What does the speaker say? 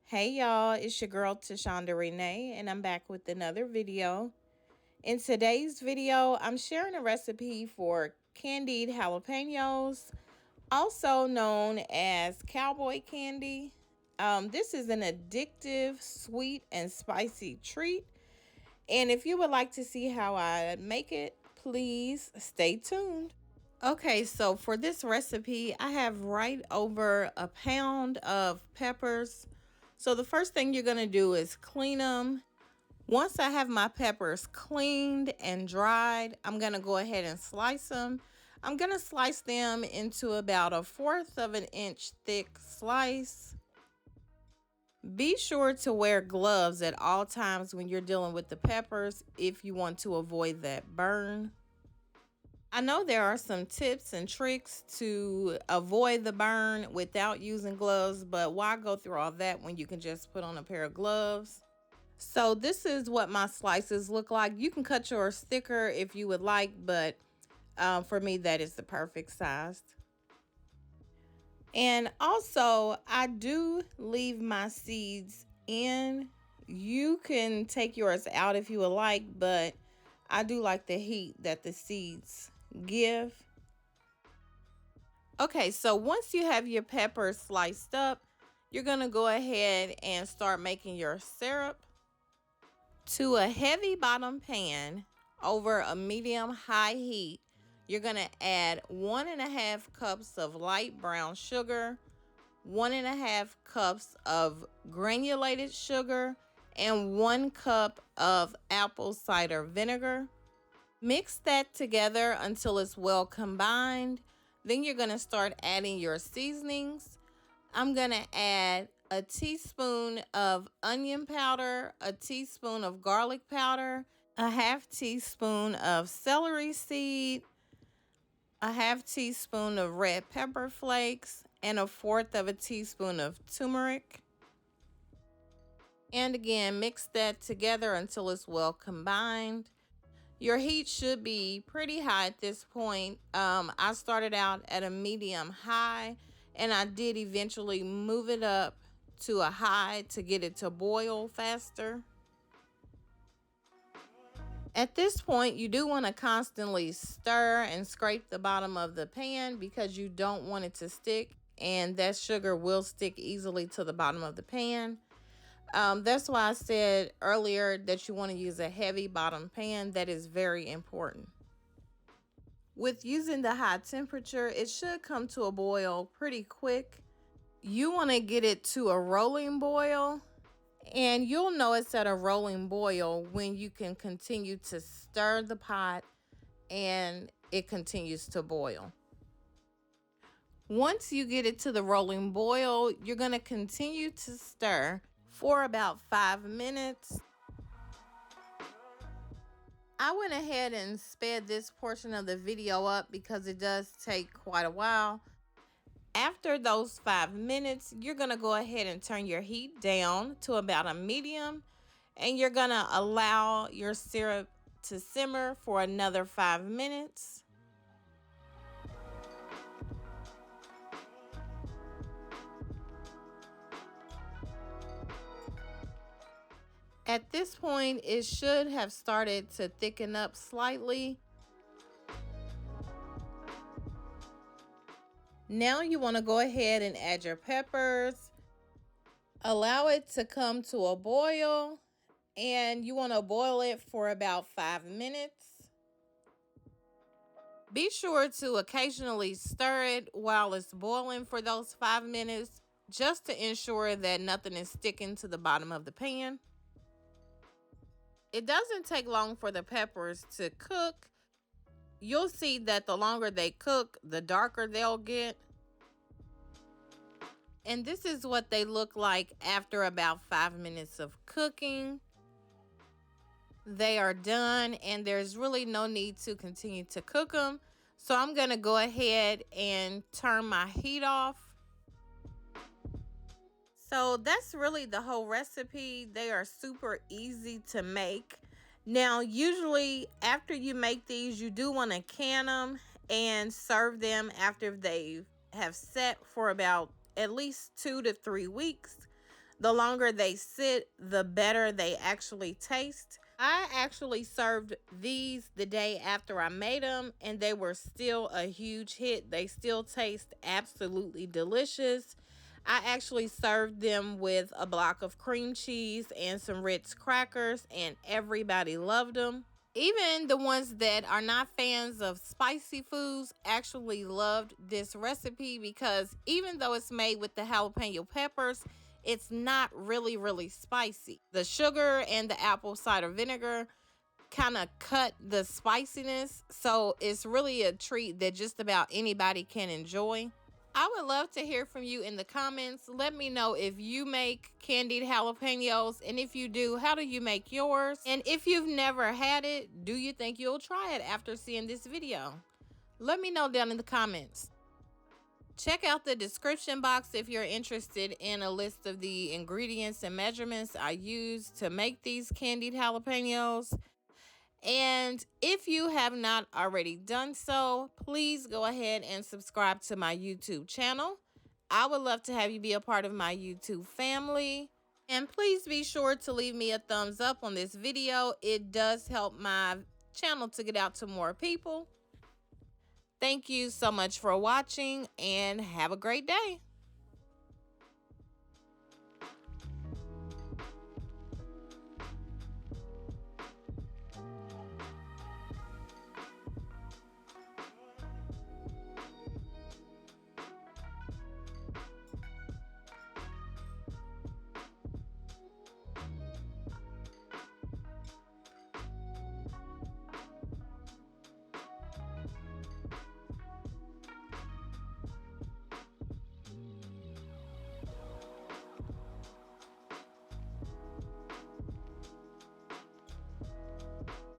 Hey y'all, it's your girl Tashondarenae, and I'm back with another video. In today's video, I'm sharing a recipe for candied jalapeños, also known as cowboy candy. This is an addictive, sweet, and spicy treat. And if you would like to see how I make it, please stay tuned. Okay, so for this recipe, I have right over a pound of peppers. So the first thing you're going to do is clean them. Once I have my peppers cleaned and dried, I'm going to go ahead and slice them. I'm going to slice them into about 1/4 of an inch thick slice. Be sure to wear gloves at all times when you're dealing with the peppers if you want to avoid that burn. I know there are some tips and tricks to avoid the burn without using gloves, but why go through all that when you can just put on a pair of gloves? So this is what my slices look like. You can cut yours thicker if you would like, but for me, that is the perfect size. And also, I do leave my seeds in. You can take yours out if you would like, but I do like the heat that the seeds give. Okay, so once you have your peppers sliced up, you're going to go ahead and start making your syrup. To a heavy bottom pan over a medium high heat, you're going to add 1.5 cups of light brown sugar, 1.5 cups of granulated sugar, and 1 cup of apple cider vinegar. Mix that together until it's well combined. Then you're going to start adding your seasonings. I'm going to add a teaspoon of onion powder, a teaspoon of garlic powder, a 1/2 teaspoon of celery seed, a 1/2 teaspoon of red pepper flakes, and 1/4 of a teaspoon of turmeric. And again, mix that together until it's well combined. Your heat should be pretty high at this point. I started out at a medium high, and I did eventually move it up to a high to get it to boil faster. At this point, you do want to constantly stir and scrape the bottom of the pan because you don't want it to stick, and that sugar will stick easily to the bottom of the pan. That's why I said earlier that you want to use a heavy bottom pan. That is very important. With using the high temperature, it should come to a boil pretty quick. You want to get it to a rolling boil, and you'll know it's at a rolling boil when you can continue to stir the pot and it continues to boil. Once you get it to the rolling boil, you're going to continue to stir for about 5 minutes. I went ahead and sped this portion of the video up because it does take quite a while. After those 5 minutes, you're going to go ahead and turn your heat down to about a medium, and you're going to allow your syrup to simmer for another 5 minutes. At this point, it should have started to thicken up slightly. Now you want to go ahead and add your peppers. Allow it to come to a boil, and you want to boil it for about 5 minutes. Be sure to occasionally stir it while it's boiling for those 5 minutes, just to ensure that nothing is sticking to the bottom of the pan. It doesn't take long for the peppers to cook. You'll see that the longer they cook, the darker they'll get. And this is what they look like after about 5 minutes of cooking. They are done, and there's really no need to continue to cook them. So I'm going to go ahead and turn my heat off. So that's really the whole recipe. They are super easy to make. Now, usually after you make these, you do want to can them and serve them after they have set for about at least 2 to 3 weeks. The longer they sit, the better they actually taste. I actually served these the day after I made them, and they were still a huge hit. They still taste absolutely delicious. I actually served them with a block of cream cheese and some Ritz crackers, and everybody loved them. Even the ones that are not fans of spicy foods actually loved this recipe, because even though it's made with the jalapeno peppers, it's not really spicy. The sugar and the apple cider vinegar kind of cut the spiciness, so it's really a treat that just about anybody can enjoy. I would love to hear from you in the comments. Let me know if you make candied jalapenos, and if you do, how do you make yours? And if you've never had it, do you think you'll try it after seeing this video? Let me know down in the comments. Check out the description box if you're interested in a list of the ingredients and measurements I use to make these candied jalapenos. And if you have not already done so, please go ahead and subscribe to my YouTube channel. I would love to have you be a part of my YouTube family. And please be sure to leave me a thumbs up on this video. It does help my channel to get out to more people. Thank you so much for watching, and have a great day.